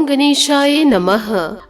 गणेशाय नमः।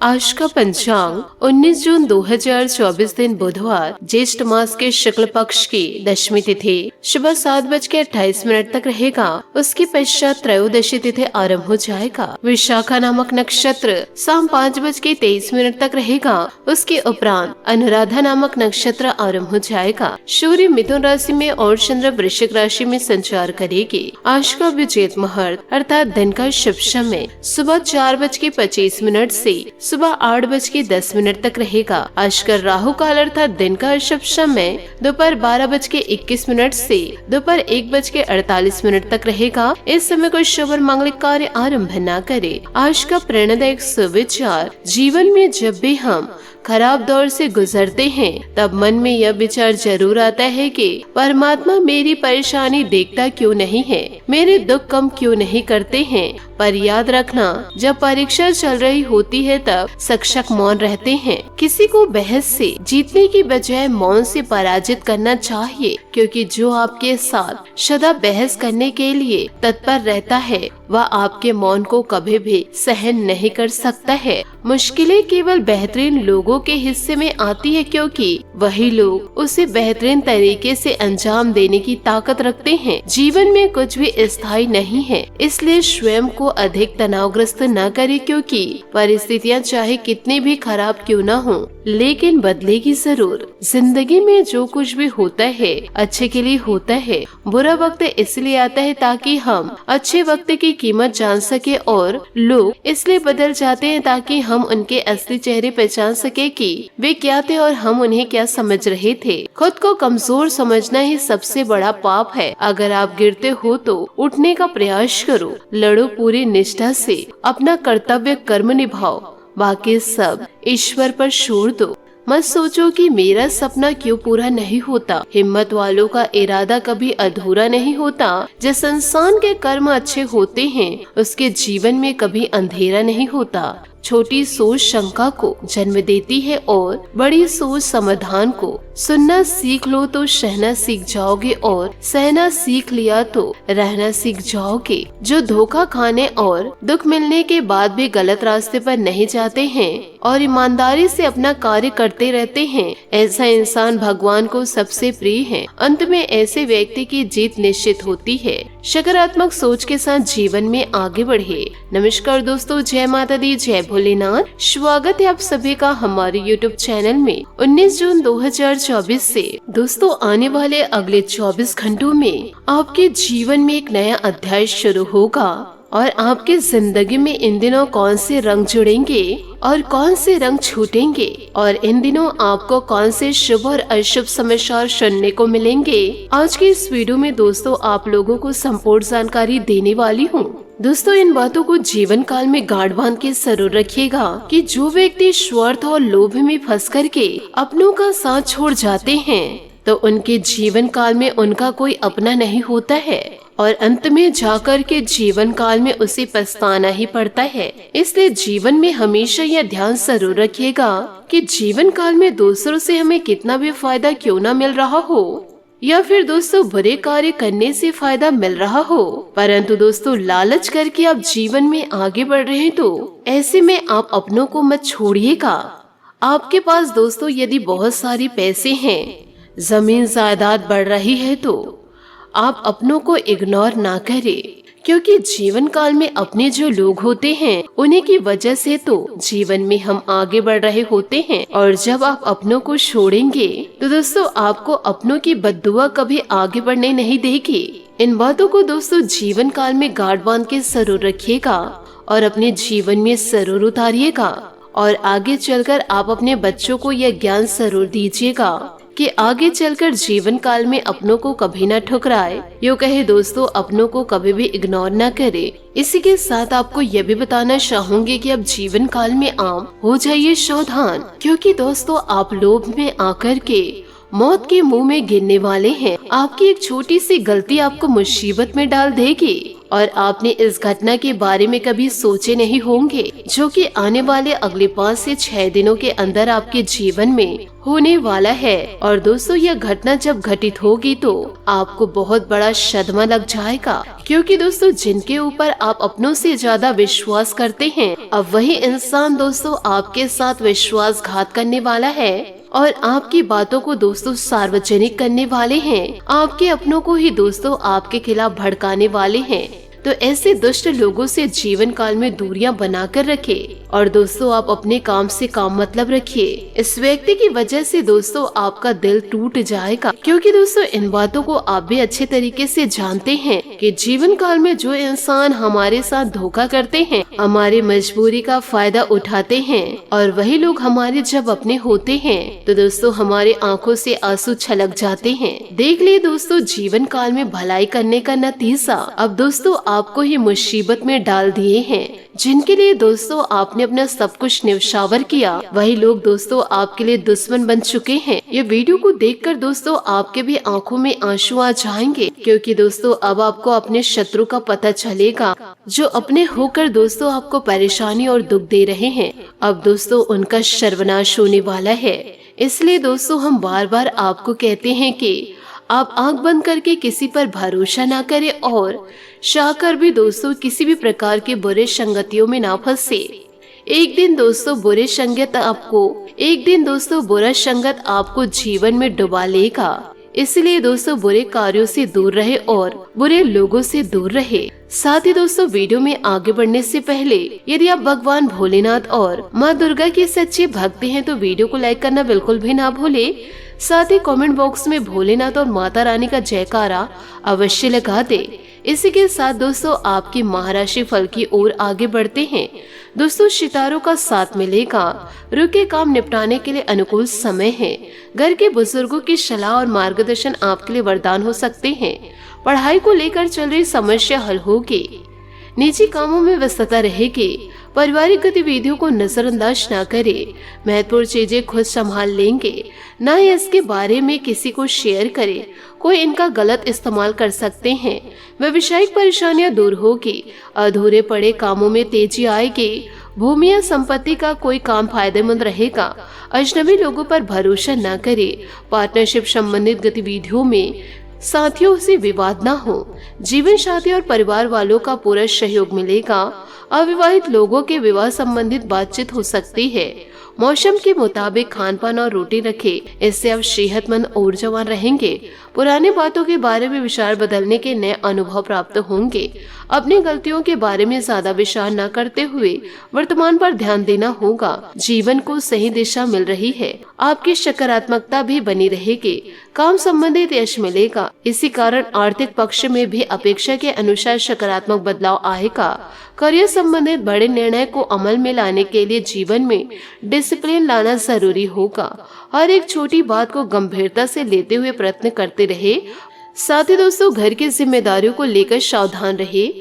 आज का पंचांग 19 जून 2024 दिन बुधवार, ज्येष्ठ मास के शुक्ल पक्ष की दशमी तिथि सुबह 7:28 तक रहेगा। उसके पश्चात त्रयोदशी तिथि आरंभ हो जाएगा। विशाखा नामक नक्षत्र शाम 5:23 तक रहेगा। उसके उपरांत अनुराधा नामक नक्षत्र आरंभ हो जाएगा। सूर्य मिथुन राशि में और चंद्र वृश्चिक राशि में संचार करेगी। आज का विजेत मुहूर्त अर्थात दिन का शुभ समय सुबह 4:25 से सुबह 8:10 तक रहेगा। आज का राहु काल अर्थात दिन का अशुभ समय दोपहर 12:21 से दोपहर 1:48 तक रहेगा। इस समय कोई शुभ और मांगलिक कार्य आरंभ न करे। आज का प्रेरणादायक सुविचार, जीवन में जब भी हम खराब दौर से गुजरते हैं तब मन में यह विचार जरूर आता है कि परमात्मा मेरी परेशानी देखता क्यों नहीं है, मेरे दुख कम क्यों नहीं करते हैं। पर याद रखना, जब परीक्षा चल रही होती है तब शिक्षक मौन रहते हैं। किसी को बहस से जीतने की बजाय मौन से पराजित करना चाहिए, क्योंकि जो आपके साथ सदा बहस करने के लिए तत्पर रहता है वह आपके मौन को कभी भी सहन नहीं कर सकता है। मुश्किलें केवल बेहतरीन लोगों के हिस्से में आती है, क्योंकि वही लोग उसे बेहतरीन तरीके से अंजाम देने की ताकत रखते हैं। जीवन में कुछ भी स्थायी नहीं है, इसलिए स्वयं को अधिक तनावग्रस्त न करे, क्योंकि परिस्थितियां चाहे कितनी भी खराब क्यों न हो लेकिन बदलेगी जरूर। जिंदगी में जो कुछ भी होता है अच्छे के लिए होता है। बुरा वक्त इसलिए आता है ताकि हम अच्छे वक्त की कीमत जान सके, और लोग इसलिए बदल जाते हैं ताकि हम उनके असली चेहरे पहचान सके कि वे क्या थे और हम उन्हें क्या समझ रहे थे। खुद को कमजोर समझना ही सबसे बड़ा पाप है। अगर आप गिरते हो तो उठने का प्रयास करो, लड़ो पूरी निष्ठा से, अपना कर्तव्य कर्म निभाओ, बाकी सब ईश्वर पर छोड़ दो। मत सोचो कि मेरा सपना क्यों पूरा नहीं होता। हिम्मत वालों का इरादा कभी अधूरा नहीं होता। जिस इंसान के कर्म अच्छे होते हैं उसके जीवन में कभी अंधेरा नहीं होता। छोटी सोच शंका को जन्म देती है और बड़ी सोच समाधान को। सुनना सीख लो तो सहना सीख जाओगे, और सहना सीख लिया तो रहना सीख जाओगे। जो धोखा खाने और दुख मिलने के बाद भी गलत रास्ते पर नहीं जाते हैं और ईमानदारी से अपना कार्य करते रहते हैं, ऐसा इंसान भगवान को सबसे प्रिय है। अंत में ऐसे व्यक्ति की जीत निश्चित होती है। सकारात्मक सोच के साथ जीवन में आगे बढ़े। नमस्कार दोस्तों, जय माता दी, जय भोलेनाथ। स्वागत है आप सभी का हमारे YouTube चैनल में। 19 जून 2024 से दोस्तों आने वाले अगले 24 घंटों में आपके जीवन में एक नया अध्याय शुरू होगा, और आपके जिंदगी में इन दिनों कौन से रंग जुड़ेंगे और कौन से रंग छूटेंगे, और इन दिनों आपको कौन से शुभ और अशुभ समाचार सुनने को मिलेंगे, आज की इस वीडियो में दोस्तों आप लोगों को संपूर्ण जानकारी देने वाली हूँ। दोस्तों इन बातों को जीवन काल में गांठ बांध के जरूर रखिएगा कि जो व्यक्ति स्वार्थ और लोभ में फंस करके अपनों का साथ छोड़ जाते हैं तो उनके जीवन काल में उनका कोई अपना नहीं होता है, और अंत में जाकर के जीवन काल में उसे पछताना ही पड़ता है। इसलिए जीवन में हमेशा यह ध्यान जरूर रखिएगा कि जीवन काल में दूसरों से हमें कितना भी फायदा क्यों ना मिल रहा हो, या फिर दोस्तों बुरे कार्य करने से फायदा मिल रहा हो, परंतु दोस्तों लालच करके आप जीवन में आगे बढ़ रहे हैं तो ऐसे में आप अपनों को मत छोड़िएगा। आपके पास दोस्तों यदि बहुत सारे पैसे हैं, जमीन जायदाद बढ़ रही है, तो आप अपनों को इग्नोर ना करें, क्योंकि जीवन काल में अपने जो लोग होते हैं उन्हीं की वजह से तो जीवन में हम आगे बढ़ रहे होते हैं। और जब आप अपनों को छोड़ेंगे तो दोस्तों आपको अपनों की बद्दुआ कभी आगे बढ़ने नहीं देगी। इन बातों को दोस्तों जीवन काल में गांठ बांध के जरूर रखिएगा और अपने जीवन में जरूर उतारिएगा, और आगे चलकर आप अपने बच्चों को यह ज्ञान जरूर दीजिएगा कि आगे चलकर जीवन काल में अपनों को कभी न ठुकराए। यूँ कहे दोस्तों अपनों को कभी भी इग्नोर न करे। इसी के साथ आपको यह भी बताना चाहूंगी कि अब जीवन काल में आप हो जाइए सावधान, क्योंकि दोस्तों आप लोभ में आकर के मौत के मुंह में गिरने वाले हैं। आपकी एक छोटी सी गलती आपको मुसीबत में डाल देगी और आपने इस घटना के बारे में कभी सोचे नहीं होंगे, जो कि आने वाले अगले 5 से 6 दिनों के अंदर आपके जीवन में होने वाला है। और दोस्तों, यह घटना जब घटित होगी तो आपको बहुत बड़ा सदमा लग जाएगा, क्योंकि दोस्तों जिनके ऊपर आप अपनों से ज्यादा विश्वास करते हैं, अब वही इंसान दोस्तों आपके साथ विश्वासघात करने वाला है और आपकी बातों को दोस्तों सार्वजनिक करने वाले हैं। आपके अपनों को ही दोस्तों आपके खिलाफ भड़काने वाले हैं। तो ऐसे दुष्ट लोगों से जीवन काल में दूरियां बनाकर रखें और दोस्तों आप अपने काम से काम मतलब रखिए। इस व्यक्ति की वजह से दोस्तों आपका दिल टूट जाएगा, क्योंकि दोस्तों इन बातों को आप भी अच्छे तरीके से जानते हैं कि जीवन काल में जो इंसान हमारे साथ धोखा करते हैं, हमारी मजबूरी का फायदा उठाते हैं और वही लोग हमारे जब अपने होते हैं तो दोस्तों हमारे आंखों से आंसू छलक जाते हैं। देख लिए दोस्तों जीवन काल में भलाई करने का नतीजा अब दोस्तों आपको ही मुसीबत में डाल दिए हैं। जिनके लिए दोस्तों आपने अपना सब कुछ न्यौछावर किया, वही लोग दोस्तों आपके लिए दुश्मन बन चुके हैं। ये वीडियो को देखकर दोस्तों आपके भी आंखों में आंसू आ जाएंगे, क्योंकि दोस्तों अब आपको अपने शत्रु का पता चलेगा, जो अपने होकर दोस्तों आपको परेशानी और दुख दे रहे हैं। अब दोस्तों उनका सर्वनाश होने वाला है। इसलिए दोस्तों हम बार बार आपको कहते हैं कि आप आंख बंद करके किसी पर भरोसा ना करें और चाहकर भी दोस्तों किसी भी प्रकार के बुरे संगतियों में ना फंसे। एक दिन दोस्तों बुरा संगत आपको जीवन में डुबा लेगा। इसलिए दोस्तों बुरे कार्यों से दूर रहे और बुरे लोगों से दूर रहे। साथ ही दोस्तों वीडियो में आगे बढ़ने से पहले यदि आप भगवान भोलेनाथ और माँ दुर्गा के सच्चे भक्त हैं तो वीडियो को लाइक करना बिल्कुल भी ना भूले। साथ ही कमेंट बॉक्स में भोलेनाथ और माता रानी का जयकारा अवश्य लगा दे। इसी के साथ दोस्तों आपकी महाराशि फल की ओर आगे बढ़ते हैं। दोस्तों सितारों का साथ मिलेगा। रुके काम निपटाने के लिए अनुकूल समय है। घर के बुजुर्गों की सलाह और मार्गदर्शन आपके लिए वरदान हो सकते हैं। पढ़ाई को लेकर चल रही समस्या हल होगी। निजी कामों में व्यस्तता रहेगी। पारिवारिक गतिविधियों को नजरअंदाज न करें। महत्वपूर्ण चीजें खुद संभाल लेंगे, न ही इसके बारे में किसी को शेयर करें। कोई इनका गलत इस्तेमाल कर सकते हैं। व्यवसायिक परेशानियां दूर होगी। अधूरे पड़े कामों में तेजी आएगी। भूमि या संपत्ति का कोई काम फायदेमंद रहेगा। अजनबी लोगों पर भरोसा न करें। पार्टनरशिप संबंधित गतिविधियों में साथियों से विवाद न हो। जीवन साथी और परिवार वालों का पूरा सहयोग मिलेगा। अविवाहित लोगों के विवाह संबंधित बातचीत हो सकती है। मौसम के मुताबिक खान पान और रोटी रखें, इससे आप सेहतमंद और ऊर्जावान रहेंगे। पुरानी बातों के बारे में विचार बदलने के नए अनुभव प्राप्त होंगे। अपनी गलतियों के बारे में ज्यादा विचार न करते हुए वर्तमान पर ध्यान देना होगा। जीवन को सही दिशा मिल रही है। आपकी सकारात्मकता भी बनी रहेगी। काम संबंधित यश मिलेगा। इसी कारण आर्थिक पक्ष में भी अपेक्षा के अनुसार सकारात्मक बदलाव आएगा। करियर संबंधित बड़े निर्णय को अमल में लाने के लिए जीवन में डिसिप्लिन लाना जरूरी होगा। हर एक छोटी बात को गंभीरता से लेते हुए प्रयत्न करते रहे। साथ ही दोस्तों घर की जिम्मेदारियों को लेकर सावधान रहे।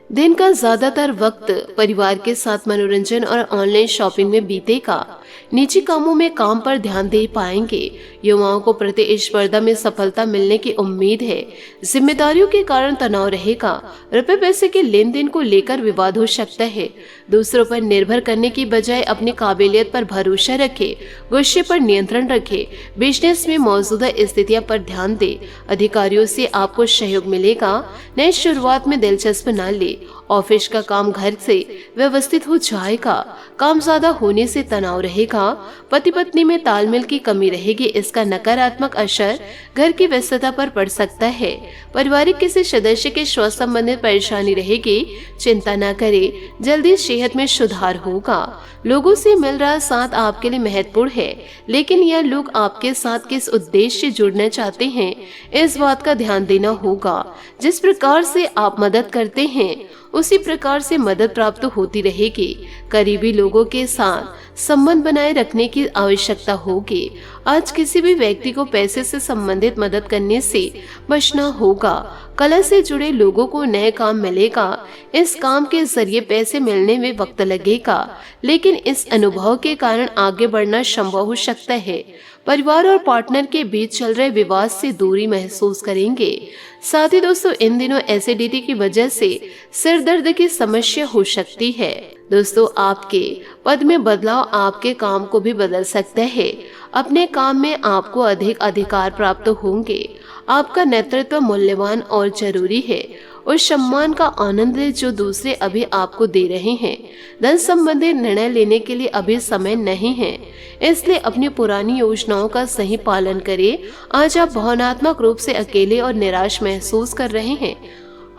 दिन का ज्यादातर वक्त परिवार के साथ मनोरंजन और ऑनलाइन शॉपिंग में बीतेगा। निजी कामों में काम पर ध्यान दे पाएंगे। युवाओं को प्रतिस्पर्धा में सफलता मिलने की उम्मीद है। जिम्मेदारियों के कारण तनाव रहेगा। रुपए पैसे के लेन देन को लेकर विवाद हो सकता है। दूसरों पर निर्भर करने की बजाय अपनी काबिलियत पर भरोसा रखे। गुस्से पर नियंत्रण रखे। बिजनेस में मौजूदा स्थितियों पर ध्यान दे। अधिकारियों से आपको सहयोग मिलेगा। नई शुरुआत में दिलचस्प न ले। ऑफिस का काम घर से व्यवस्थित हो जाएगा। काम ज्यादा होने से तनाव रहेगा। पति पत्नी में तालमेल की कमी रहेगी। इसका नकारात्मक असर घर की व्यस्तता पर पड़ सकता है। पारिवारिक किसी सदस्य के स्वास्थ्य संबंधित परेशानी रहेगी। चिंता न करें, जल्दी सेहत में सुधार होगा। लोगों से मिल रहा साथ आपके लिए महत्वपूर्ण है, लेकिन यह लोग आपके साथ किस उद्देश्य से जुड़ना चाहते हैं, इस बात का ध्यान देना होगा। जिस प्रकार से आप मदद करते हैं उसी प्रकार से मदद प्राप्त होती रहेगी। करीबी लोगों के साथ संबंध बनाए रखने की आवश्यकता होगी। आज किसी भी व्यक्ति को पैसे से संबंधित मदद करने से बचना होगा। कला से जुड़े लोगों को नए काम मिलेगा। इस काम के जरिए पैसे मिलने में वक्त लगेगा, लेकिन इस अनुभव के कारण आगे बढ़ना संभव हो सकता है। परिवार और पार्टनर के बीच चल रहे विवाद से दूरी महसूस करेंगे। साथ ही दोस्तों, इन दिनों एसिडिटी की वजह से सिर दर्द की समस्या हो सकती है। दोस्तों, आपके पद में बदलाव आपके काम को भी बदल सकता है। अपने काम में आपको अधिक अधिकार प्राप्त होंगे। आपका नेतृत्व मूल्यवान और जरूरी है। उस सम्मान का आनंद लें जो दूसरे अभी आपको दे रहे हैं। धन संबंधी निर्णय लेने के लिए अभी समय नहीं है, इसलिए अपनी पुरानी योजनाओं का सही पालन करें। आज आप भावनात्मक रूप से अकेले और निराश महसूस कर रहे हैं।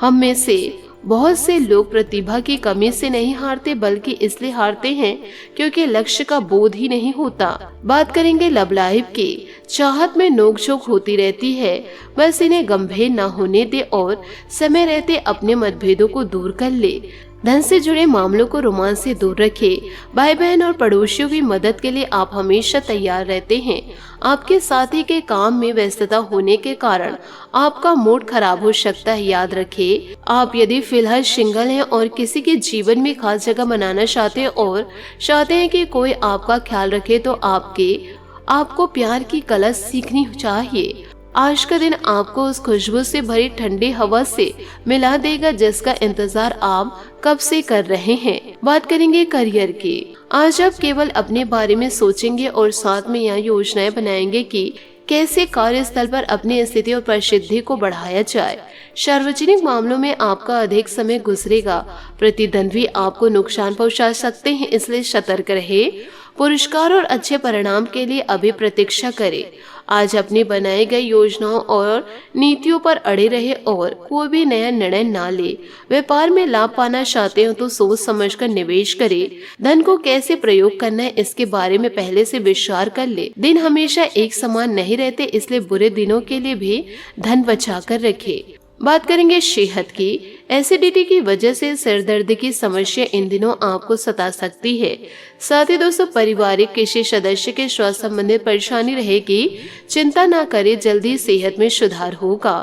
हम में से बहुत से लोग प्रतिभा की कमी से नहीं हारते, बल्कि इसलिए हारते हैं क्योंकि लक्ष्य का बोध ही नहीं होता। बात करेंगे लव लाइफ की। चाहत में नोकझोंक होती रहती है, बस इन्हें गंभीर न होने दे और समय रहते अपने मतभेदों को दूर कर ले। धन से जुड़े मामलों को रोमांच से दूर रखें। भाई बहन और पड़ोसियों की मदद के लिए आप हमेशा तैयार रहते हैं। आपके साथी के काम में व्यस्तता होने के कारण आपका मूड खराब हो सकता है। याद रखें, आप यदि फिलहाल सिंगल हैं और किसी के जीवन में खास जगह बनाना चाहते हैं और चाहते हैं कि कोई आपका ख्याल रखे, तो आपको प्यार की कला सीखनी चाहिए। आज का दिन आपको उस खुशबू से भरी ठंडी हवा से मिला देगा जिसका इंतजार आप कब से कर रहे हैं। बात करेंगे करियर की। आज आप केवल अपने बारे में सोचेंगे और साथ में यह योजनाएं बनाएंगे कि कैसे कार्यस्थल पर अपनी स्थिति और प्रसिद्धि को बढ़ाया जाए। सार्वजनिक मामलों में आपका अधिक समय गुजरेगा। प्रतिद्वंद्वी आपको नुकसान पहुंचा सकते हैं, इसलिए सतर्क रहे। पुरस्कार और अच्छे परिणाम के लिए अभी प्रतीक्षा करें। आज अपनी बनाई गई योजनाओं और नीतियों पर अड़े रहे और कोई भी नया निर्णय ना ले। व्यापार में लाभ पाना चाहते हो तो सोच समझकर निवेश करें। धन को कैसे प्रयोग करना है इसके बारे में पहले से विचार कर ले। दिन हमेशा एक समान नहीं रहते, इसलिए बुरे दिनों के लिए भी धन बचा कर रखे। बात करेंगे सेहत की। एसिडिटी की वजह से सिर दर्द की समस्या इन दिनों आपको सता सकती है। साथ ही दोस्तों, पारिवारिक किसी सदस्य के स्वास्थ्य संबंधित परेशानी रहेगी। चिंता ना करें, जल्दी सेहत में सुधार होगा।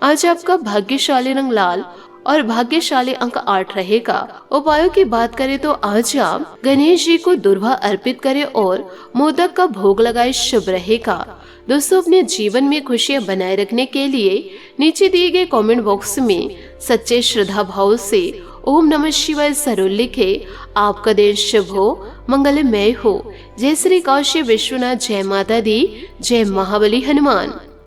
आज आपका भाग्यशाली रंग लाल और भाग्यशाली अंक 8 रहेगा। उपायों की बात करें तो आज आप गणेश जी को दुर्वा अर्पित करें और मोदक का भोग लगाए, शुभ रहेगा। दोस्तों, अपने जीवन में खुशियां बनाए रखने के लिए नीचे दिए गए कमेंट बॉक्स में सच्चे श्रद्धा भाव से ओम नमः शिवाय जरूर लिखे। आपका दिन शुभ हो, मंगलमय हो। जय श्री काशी विश्वनाथ, जय माता दी, जय महाबली हनुमान।